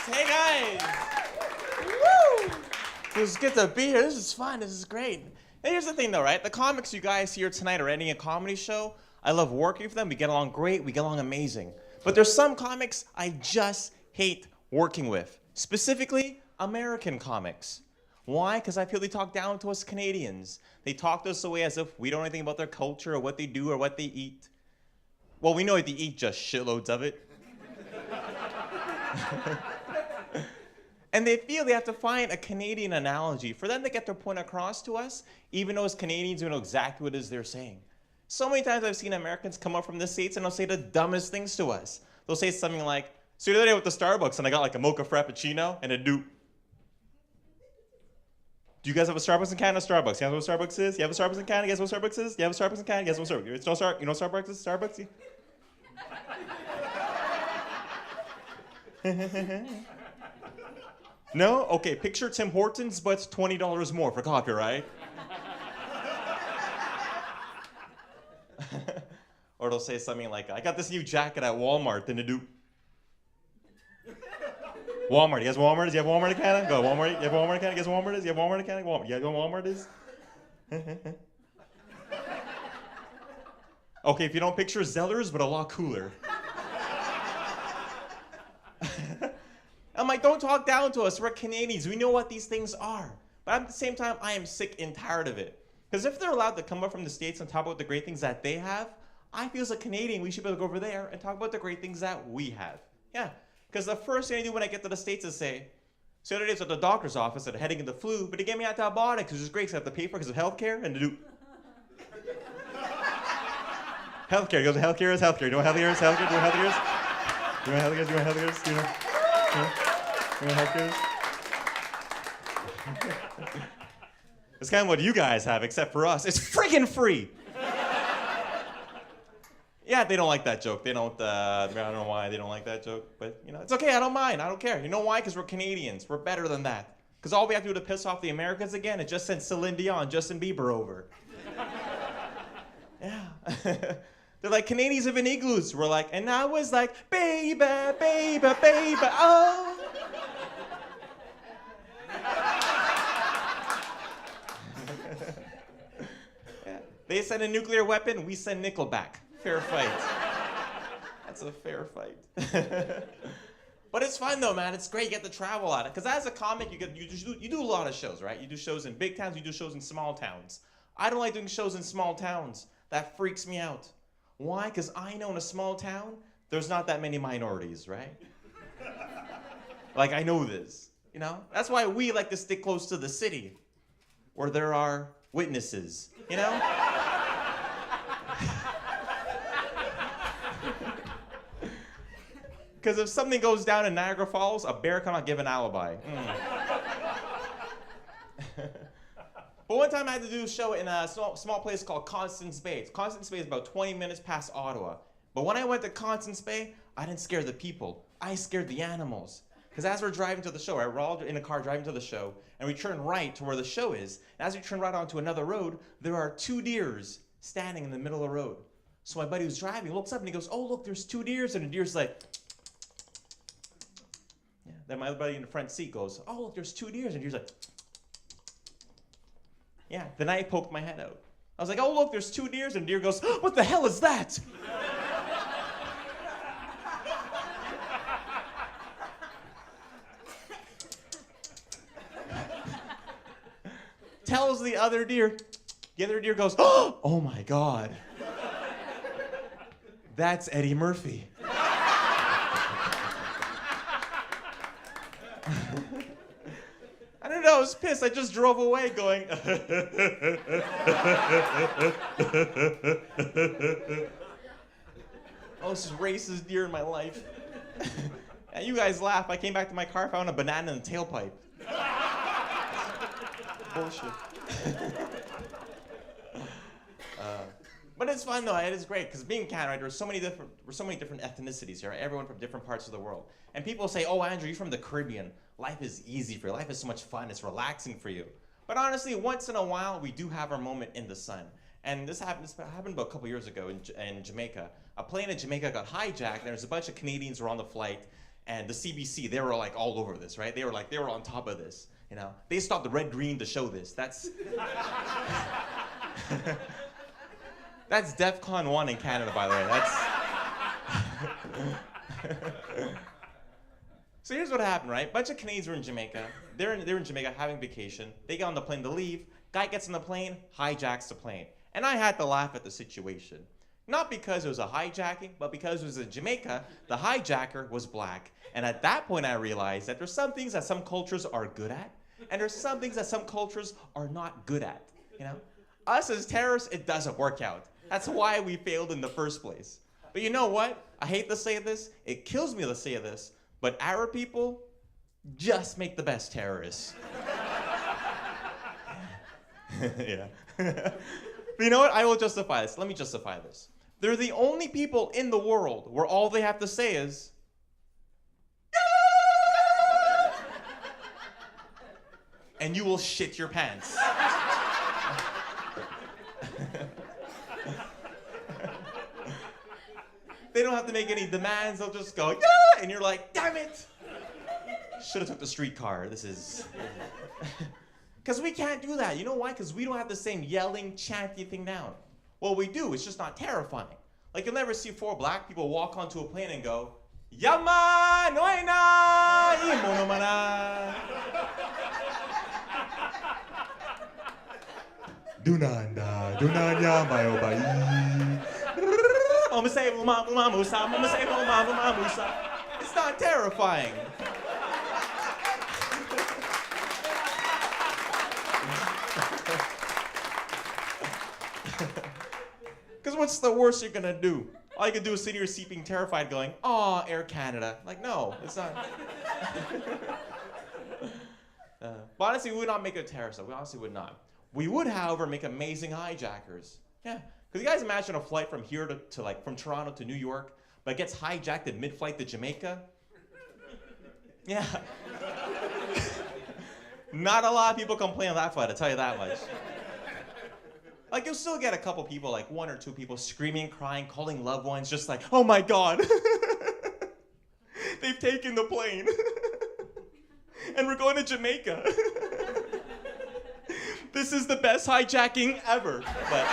Hey guys! Woo! It's good to be here. This is fun. This is great. And here's the thing though, right? The comics you guys here tonight are ending a comedy show. I love working for them. We get along great. We get along amazing. But there's some comics I just hate working with. Specifically, American comics. Why? Because I feel they talk down to us Canadians. They talk to us the way as if we don't know anything about their culture or what they do or what they eat. Well, we know they eat just shitloads of it. And they feel they have to find a Canadian analogy for them to get their point across to us, even though as Canadians we know exactly what it is they're saying. So many times I've seen Americans come up from the States and they'll say the dumbest things to us. They'll say something like, so the other day with the Starbucks and I got like a mocha frappuccino and a do you guys have a Starbucks in Canada? Starbucks. You guys know what Starbucks is? You have a Starbucks in Canada? You guys know what Starbucks is? You have a Starbucks in Canada? You guys know what Starbucks is? You know what Starbucks is? Starbucks? No? Okay, picture Tim Hortons, but it's $20 more for coffee, right? Or they'll say something like, I got this new jacket at Walmart, then to do. Walmart. You guys Walmart is? You have Walmart in Canada? Go Walmart. You have Walmart in Canada? You guys Walmart is? You have Walmart in Canada? Walmart. You guys know what Walmart is? Okay, if you don't picture Zellers, but a lot cooler. I'm like, don't talk down to us. We're Canadians. We know what these things are. But at the same time, I am sick and tired of it. Because if they're allowed to come up from the States and talk about the great things that they have, I feel as a Canadian, we should be able to go over there and talk about the great things that we have. Yeah. Because the first thing I do when I get to the States is say, so the other day I was at the doctor's office and heading in the flu, but they gave me antibiotics, which is great because I have to pay for it because of healthcare and to do. Healthcare. He goes, healthcare is healthcare. You know what healthcare is? Healthcare? Do you know what healthcare is? Do you know what healthcare is? Do you know what healthcare is? Do you know? You know what healthcare is? It's kind of what you guys have, except for us. It's friggin' free! Yeah, they don't like that joke. They don't, I don't know why they don't like that joke. But, you know, it's okay. I don't mind. I don't care. You know why? Because we're Canadians. We're better than that. Because all we have to do to piss off the Americans again is just send Celine Dion, Justin Bieber over. Yeah. They're like, Canadians live in igloos. We're like, and I was like, baby, baby, baby, oh. Yeah. They send a nuclear weapon, we send Nickelback. Fair fight. That's a fair fight. But it's fun though, man. It's great. You get to travel at it. Because as a comic, you do a lot of shows, right? You do shows in big towns. You do shows in small towns. I don't like doing shows in small towns. That freaks me out. Why? Because I know in a small town, there's not that many minorities, right? Like I know this. You know? That's why we like to stick close to the city, where there are witnesses. You know? Because if something goes down in Niagara Falls, a bear cannot give an alibi. But one time I had to do a show in a small place called Constance Bay. Constance Bay is about 20 minutes past Ottawa. But when I went to Constance Bay, I didn't scare the people. I scared the animals. Because as we're driving to the show, right, we're all in a car driving to the show, and we turn right to where the show is. And as we turn right onto another road, there are 2 deers standing in the middle of the road. So my buddy who's driving looks up and he goes, oh, look, there's 2 deers. And the deer's like, yeah. Then my other buddy in the front seat goes, oh, look, there's 2 deers. And the deer's like, yeah. Then I poked my head out. I was like, oh, look, there's 2 deers. And the deer goes, oh, what the hell is that? Tells the other deer goes, oh my God. That's Eddie Murphy. I don't know, I was pissed. I just drove away going, most racist deer in my life. And you guys laugh. I came back to my car, found a banana in the tailpipe. Bullshit. But it's fun though. It is great because being in Canada, right, there's so many different ethnicities here. Right? Everyone from different parts of the world. And people say, "Oh, Andrew, you're from the Caribbean. Life is easy for you. Life is so much fun. It's relaxing for you." But honestly, once in a while, we do have our moment in the sun. And this happened about a couple years ago in Jamaica. A plane in Jamaica got hijacked. And there's a bunch of Canadians who were on the flight. and the CBC, they were like all over this, right? They were on top of this, you know? They stopped the red green to show this. That's that's DEFCON 1 in Canada, by the way. So here's what happened, right? Bunch of Canadians were in Jamaica. They're in Jamaica having vacation. They get on the plane to leave. Guy gets on the plane, hijacks the plane. And I had to laugh at the situation. Not because it was a hijacking, but because it was in Jamaica, the hijacker was black. And at that point I realized that there's some things that some cultures are good at, and there's some things that some cultures are not good at, you know? Us as terrorists, it doesn't work out. That's why we failed in the first place. But you know what? I hate to say this, it kills me to say this, but Arab people just make the best terrorists. Yeah. But you know what? I will justify this. Let me justify this. They're the only people in the world where all they have to say is, and you will shit your pants. They don't have to make any demands. They'll just go, yeah! And you're like, damn it! Should have took the streetcar. This is... Because we can't do that. You know why? Because we don't have the same yelling, chanting thing down. Well, we do. It's just not terrifying. Like, you'll never see 4 black people walk onto a plane and go, Yama noina imonomana. Dunanda, dunanya mayobai. It's not terrifying. Because what's the worst you're gonna do? All you can do is sit here seeping terrified going, "Aw, Air Canada." Like, no, it's not. But honestly, we would not make a terrorist. We honestly would not. We would, however, make amazing hijackers. Yeah. Because you guys imagine a flight from here to like, from Toronto to New York, but it gets hijacked in mid-flight to Jamaica? Yeah. Not a lot of people complain on that flight, I'll tell you that much. Like, you'll still get a couple people, like 1 or 2 people screaming, crying, calling loved ones, just like, oh my God, they've taken the plane. And we're going to Jamaica. This is the best hijacking ever. But